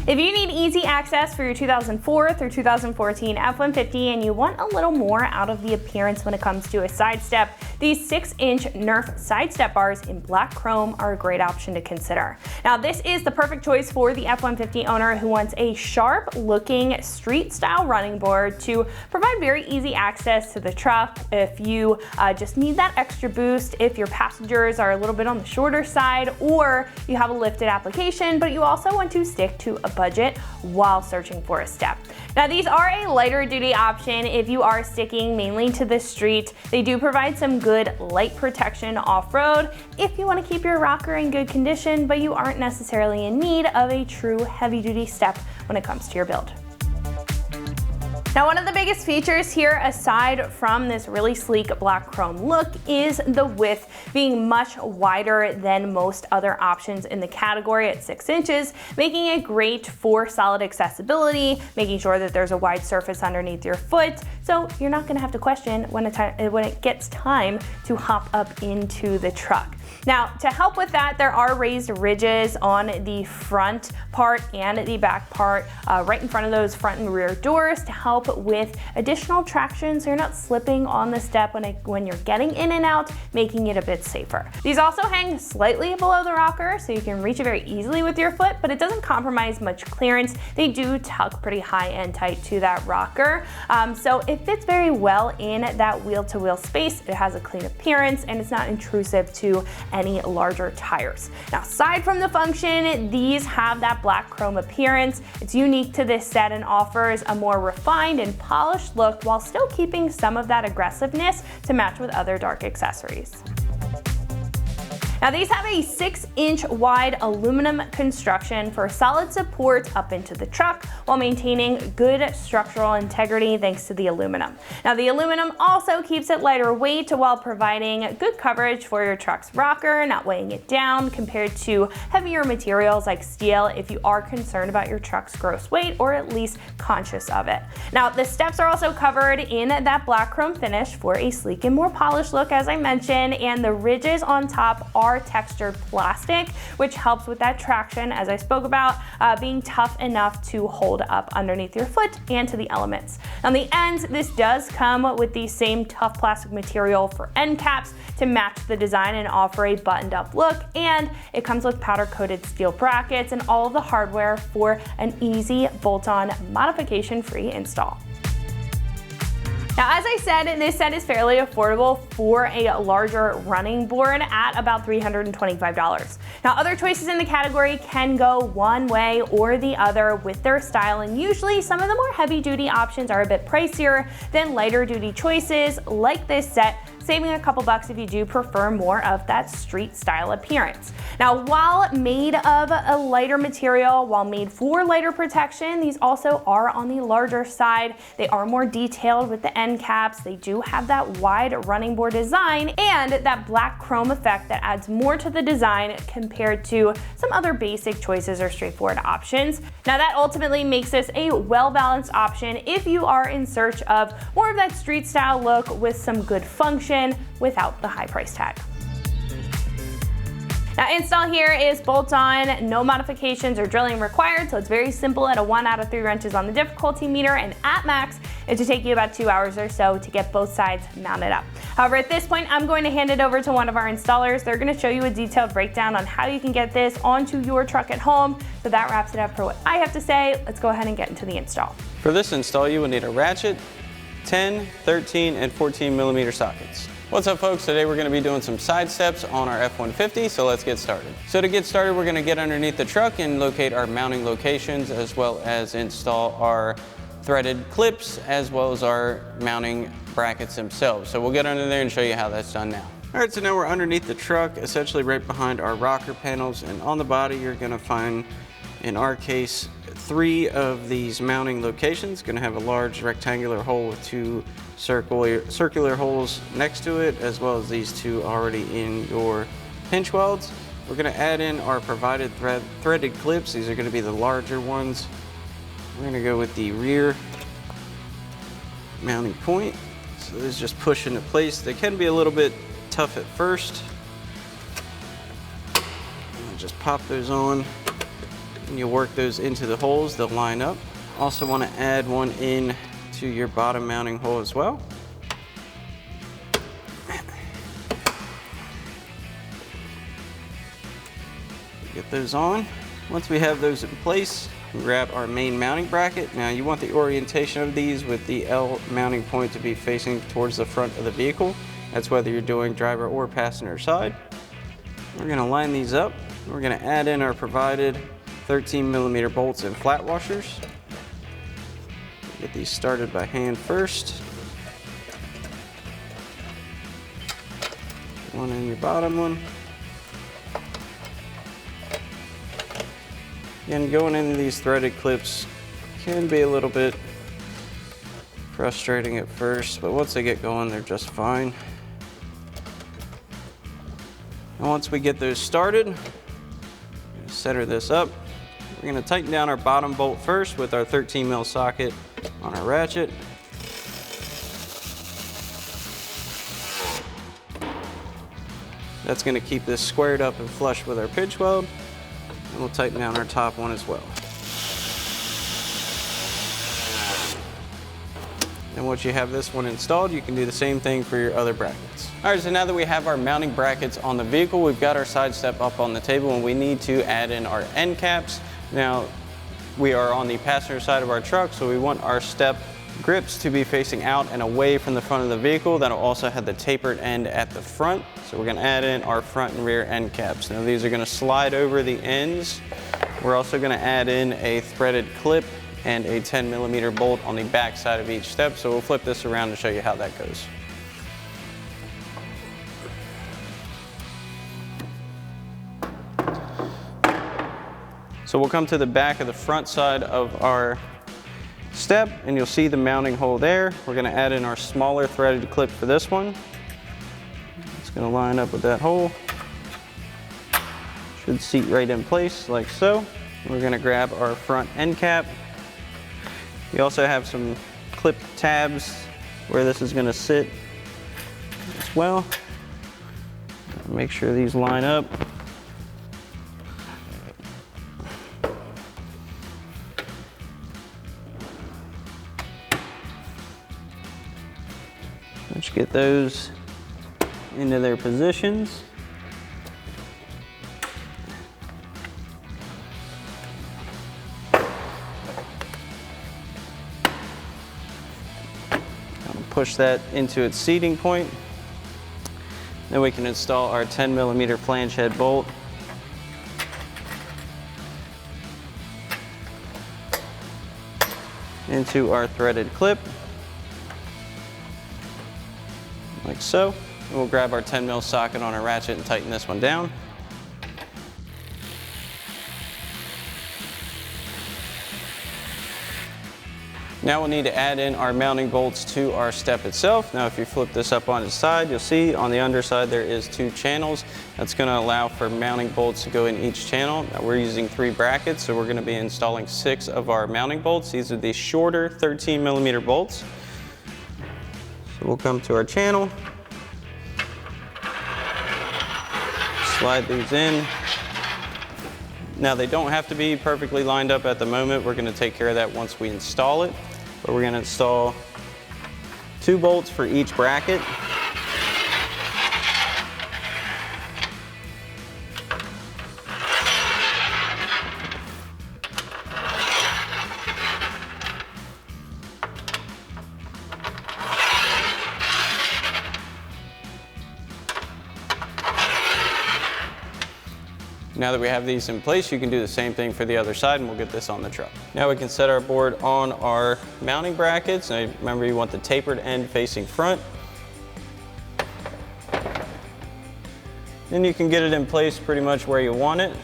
If you need easy access for your 2004 through 2014 F-150 and you want a little more out of the appearance when it comes to a side step, these 6-inch Nerf side step bars in black chrome are a great option to consider. Now this is the perfect choice for the F-150 owner who wants a sharp looking street style running board to provide very easy access to the truck if you just need that extra boost, if your passengers are a little bit on the shorter side, or you have a lifted application but you also want to stick to a budget while searching for a step. Now these are a lighter duty option if you are sticking mainly to the street. They do provide some good light protection off-road if you want to keep your rocker in good condition, but you aren't necessarily in need of a true heavy duty step when it comes to your build. Now one of the biggest features here, aside from this really sleek black chrome look, is the width being much wider than most other options in the category at 6 inches, making it great for solid accessibility, making sure that there's a wide surface underneath your foot, so you're not going to have to question when it gets time to hop up into the truck. Now, to help with that, there are raised ridges on the front part and the back part, right in front of those front and rear doors to help with additional traction so you're not slipping on the step when you're getting in and out, making it a bit safer. These also hang slightly below the rocker so you can reach it very easily with your foot, but it doesn't compromise much clearance. They do tuck pretty high and tight to that rocker, so it fits very well in that wheel-to-wheel space. It has a clean appearance and it's not intrusive to any larger tires. Now, aside from the function, these have that black chrome appearance. It's unique to this set and offers a more refined and polished look while still keeping some of that aggressiveness to match with other dark accessories. Now these have a 6-inch wide aluminum construction for solid support up into the truck while maintaining good structural integrity thanks to the aluminum. Now the aluminum also keeps it lighter weight while providing good coverage for your truck's rocker, not weighing it down compared to heavier materials like steel if you are concerned about your truck's gross weight or at least conscious of it. Now the steps are also covered in that black chrome finish for a sleek and more polished look, as I mentioned, and the ridges on top are textured plastic, which helps with that traction, as I spoke about, being tough enough to hold up underneath your foot and to the elements. On the ends, this does come with the same tough plastic material for end caps to match the design and offer a buttoned up look, and it comes with powder coated steel brackets and all of the hardware for an easy bolt-on modification free install. Now, as I said, this set is fairly affordable for a larger running board at about $325. Now, other choices in the category can go one way or the other with their style, and usually some of the more heavy-duty options are a bit pricier than lighter-duty choices like this set, saving a couple bucks if you do prefer more of that street style appearance. Now, while made of a lighter material, while made for lighter protection, these also are on the larger side. They are more detailed with the end caps. They do have that wide running board design and that black chrome effect that adds more to the design compared to some other basic choices or straightforward options. Now, that ultimately makes this a well-balanced option if you are in search of more of that street style look with some good function without the high price tag. Now, install here is bolt-on, no modifications or drilling required, so it's very simple at a 1 out of 3 wrenches on the difficulty meter, and at max, it should take you about 2 hours or so to get both sides mounted up. However, at this point, I'm going to hand it over to one of our installers. They're going to show you a detailed breakdown on how you can get this onto your truck at home. So that wraps it up for what I have to say. Let's go ahead and get into the install. For this install, you will need a ratchet, 10, 13, and 14 millimeter sockets. What's up, folks? Today we're going to be doing some side steps on our F-150, so let's get started. So to get started, we're going to get underneath the truck and locate our mounting locations, as well as install our threaded clips, as well as our mounting brackets themselves. So we'll get under there and show you how that's done now. All right, so now we're underneath the truck, essentially right behind our rocker panels, and on the body you're going to find, in our case, 3 of these mounting locations. Going to have a large rectangular hole with 2 circular holes next to it, as well as these 2 already in your pinch welds. We're going to add in our provided threaded clips. These are going to be the larger ones. We're going to go with the rear mounting point. So this is just push into place. They can be a little bit tough at first. Just pop those on And you'll work those into the holes, they'll line up. Also want to add one in to your bottom mounting hole as well. Get those on. Once we have those in place, we grab our main mounting bracket. Now you want the orientation of these with the L mounting point to be facing towards the front of the vehicle. That's whether you're doing driver or passenger side. We're gonna line these up. We're gonna add in our provided 13mm bolts and flat washers. Get these started by hand first. One in your bottom one. And going into these threaded clips can be a little bit frustrating at first, but once they get going, they're just fine. And once we get those started, center this up. We're going to tighten down our bottom bolt first with our 13mm socket on our ratchet. That's going to keep this squared up and flush with our pinch weld. And we'll tighten down our top one as well. And once you have this one installed, you can do the same thing for your other brackets. All right, so now that we have our mounting brackets on the vehicle, we've got our side step up on the table, and we need to add in our end caps. Now, we are on the passenger side of our truck, so we want our step grips to be facing out and away from the front of the vehicle. That'll also have the tapered end at the front. So we're gonna add in our front and rear end caps. Now these are gonna slide over the ends. We're also gonna add in a threaded clip and a 10mm bolt on the back side of each step. So we'll flip this around to show you how that goes. So we'll come to the back of the front side of our step, and you'll see the mounting hole there. We're gonna add in our smaller threaded clip for this one. It's gonna line up with that hole. Should seat right in place like so. We're gonna grab our front end cap. You also have some clip tabs where this is gonna sit as well. Make sure these line up. Let's get those into their positions. Push that into its seating point. Then we can install our 10mm flange head bolt. Into our threaded clip. Like so. And we'll grab our 10mm socket on our ratchet and tighten this one down. Now we'll need to add in our mounting bolts to our step itself. Now if you flip this up on its side, you'll see on the underside there is 2 channels. That's going to allow for mounting bolts to go in each channel. Now we're using 3 brackets, so we're going to be installing 6 of our mounting bolts. These are the shorter 13mm bolts. So we'll come to our channel, slide these in. Now they don't have to be perfectly lined up at the moment. We're going to take care of that once we install it. But we're going to install 2 bolts for each bracket. Now that we have these in place, you can do the same thing for the other side, and we'll get this on the truck. Now we can set our board on our mounting brackets. Now remember, you want the tapered end facing front. Then you can get it in place pretty much where you want it.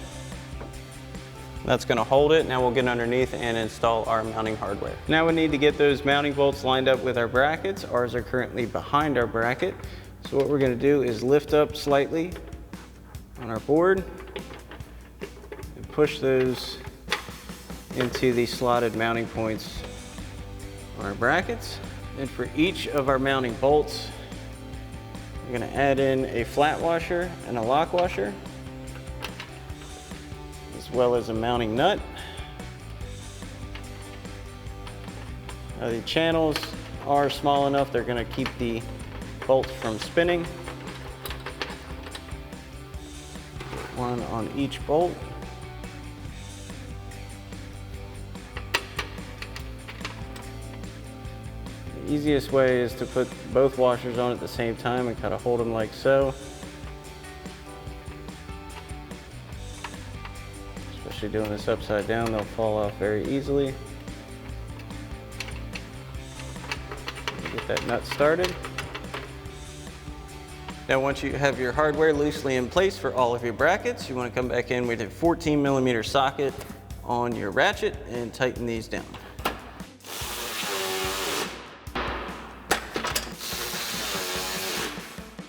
That's going to hold it. Now we'll get underneath and install our mounting hardware. Now we need to get those mounting bolts lined up with our brackets. Ours are currently behind our bracket. So what we're going to do is lift up slightly on our board. Push those into the slotted mounting points on our brackets. And for each of our mounting bolts, we're going to add in a flat washer and a lock washer, as well as a mounting nut. The channels are small enough, they're gonna keep the bolts from spinning. One on each bolt. The easiest way is to put both washers on at the same time and kind of hold them like so. Especially doing this upside down, they'll fall off very easily. Get that nut started. Now once you have your hardware loosely in place for all of your brackets, you want to come back in with a 14mm socket on your ratchet and tighten these down.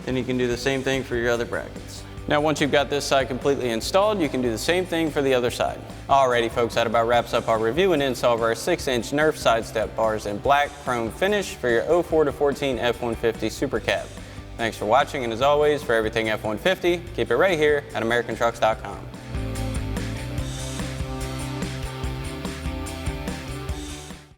Then you can do the same thing for your other brackets. Now once you've got this side completely installed, you can do the same thing for the other side. Alrighty folks, that about wraps up our review and install of our 6-inch Nerf side step bars in black chrome finish for your 04 to 14 F-150 Super Cab. Thanks for watching, and as always, for everything F-150, keep it right here at AmericanTrucks.com.